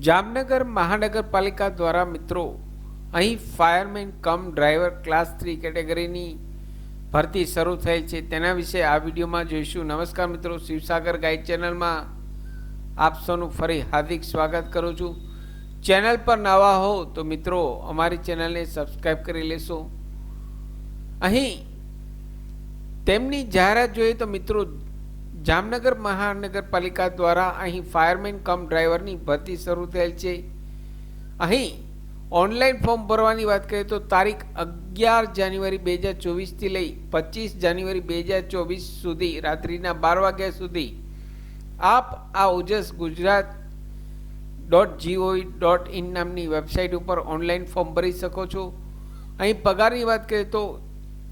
જામનગર મહાનગરપાલિકા દ્વારા મિત્રો અહીં ફાયરમેન કમ ડ્રાઈવર ક્લાસ 3 કેટેગરીની ભરતી શરૂ થયેલ છે. તેના વિશે આ વિડીયોમાં જોઈશું. નમસ્કાર મિત્રો, શિવસાગર ગાઈડ ચેનલમાં આપ સૌનું ફરી હાર્દિક સ્વાગત કરું છું. ચેનલ પર નવા હો તો મિત્રો અમારી ચેનલને સબસ્ક્રાઈબ કરી લેશો. અહીં તેમની જાહેરાત જોઈએ તો મિત્રો જામનગર મહાનગરપાલિકા દ્વારા અહીં ફાયરમેન કમ ડ્રાઈવરની ભરતી શરૂ થયેલ છે. અહીં ઓનલાઈન ફોર્મ ભરવાની વાત કરીએ તો તારીખ 11 જાન્યુઆરી 2024થી લઈ 25 જાન્યુઆરી 2024 સુધી રાત્રિના 12 વાગ્યા સુધી આપ આ ઓજસ ગુજરાત.gov.in નામની વેબસાઇટ ઉપર ઓનલાઈન ફોર્મ ભરી શકો છો. અહીં પગારની વાત કરીએ તો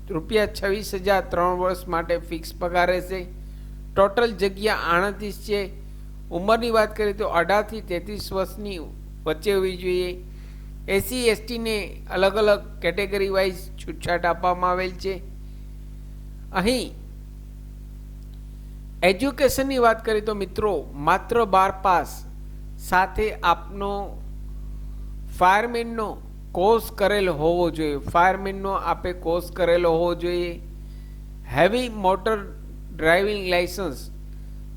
₹26,000 3 વર્ષ માટે ફિક્સ પગાર રહેશે. ટોટલ જગ્યા 38 છે. ઉંમરની વાત કરીએ તો 18 થી 33 વર્ષની વચ્ચે હોવી જોઈએ. એસસી એસટીને અલગ અલગ કેટેગરી વાઇઝ છૂટછાટ આપવામાં આવેલ છે. અહીં એજ્યુકેશનની વાત કરીએ તો મિત્રો માત્ર 12 પાસ સાથે આપનો ફાયરમેનનો કોર્સ કરેલો હોવો જોઈએ. ફાયરમેનનો આપે કોર્સ કરેલો હોવો જોઈએ. હેવી મોટર ડ્રાઇવિંગ લાઇસન્સ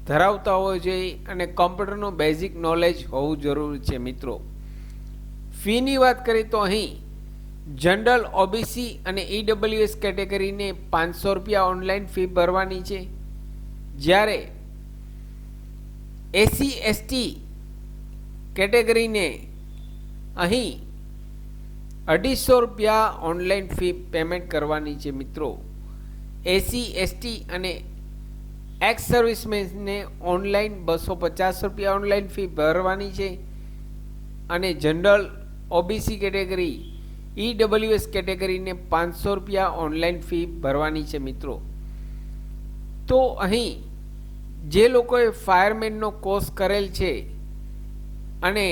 ધરાવતા હોવો જોઈએ અને કોમ્પ્યુટરનું બેઝિક નોલેજ હોવું જરૂરી છે. મિત્રો ફીની વાત કરીએ તો અહીં જનરલ ઓબીસી અને ઈડબ્લ્યુએસ કેટેગરીને ₹500 ઓનલાઈન ફી ભરવાની છે. જ્યારે એસસી એસટી કેટેગરીને અહીં ₹250 ઓનલાઈન ફી પેમેન્ટ કરવાની છે. મિત્રો એસસી એસટી અને એક્સ સર્વિસમેનને ઓનલાઈન ₹250 ઓનલાઈન ફી ભરવાની છે અને જનરલ ઓબીસી કેટેગરી ઈડબ્લ્યુએસ કેટેગરીને ₹500 ઓનલાઈન ફી ભરવાની છે. મિત્રો તો અહીં જે લોકોએ ફાયરમેનનો કોર્સ કરેલ છે અને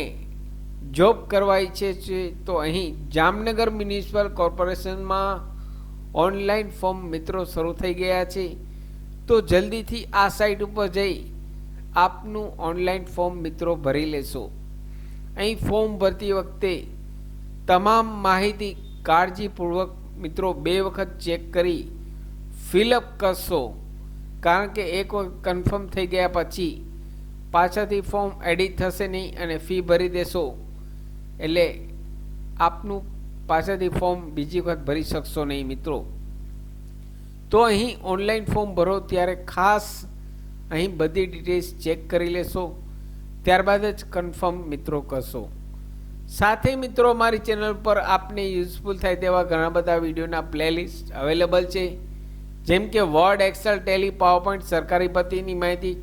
જોબ કરવા ઈચ્છે છે તો અહીં જામનગર મ્યુનિસિપલ કોર્પોરેશનમાં ઓનલાઈન ફોર્મ મિત્રો શરૂ થઈ ગયા છે. તો જલ્દીથી આ સાઇટ ઉપર જઈ આપનું ઓનલાઈન ફોર્મ મિત્રો ભરી લેશો. અહીં ફોર્મ ભરતી વખતે તમામ માહિતી કાળજીપૂર્વક મિત્રો 2 વખત ચેક કરી ફિલઅપ કરશો, કારણ કે એક વખત કન્ફર્મ થઈ ગયા પછી પાછળથી ફોર્મ એડિટ થશે નહીં અને ફી ભરી દેશો એટલે આપનું પાછળથી ફોર્મ બીજી વખત ભરી શકશો નહીં. મિત્રો તો અહીં ઓનલાઈન ફોર્મ ભરો ત્યારે ખાસ અહીં બધી ડિટેલ્સ ચેક કરી લેશો, ત્યારબાદ જ કન્ફર્મ મિત્રો કરશો. સાથે મિત્રો મારી ચેનલ પર આપને યુઝફુલ થાય તેવા ઘણા બધા વિડીયોના પ્લેલિસ્ટ અવેલેબલ છે, જેમ કે વર્ડ, એક્સેલ, ટેલી, પાવરપોઈન્ટ, સરકારી ભરતીની માહિતી,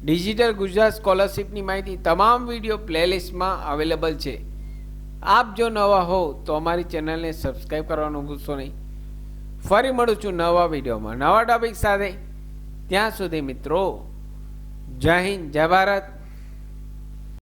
ડિજિટલ ગુજરાત સ્કોલરશિપની માહિતી, તમામ વિડીયો પ્લેલિસ્ટમાં અવેલેબલ છે. આપ જો નવા હો તો અમારી ચેનલને સબસ્ક્રાઈબ કરવાનું ભૂલશો નહીં. ફરી મળું છું નવા વિડીયોમાં નવા ટોપિક સાથે. ત્યાં સુધી મિત્રો જય હિન્દ, જય ભારત.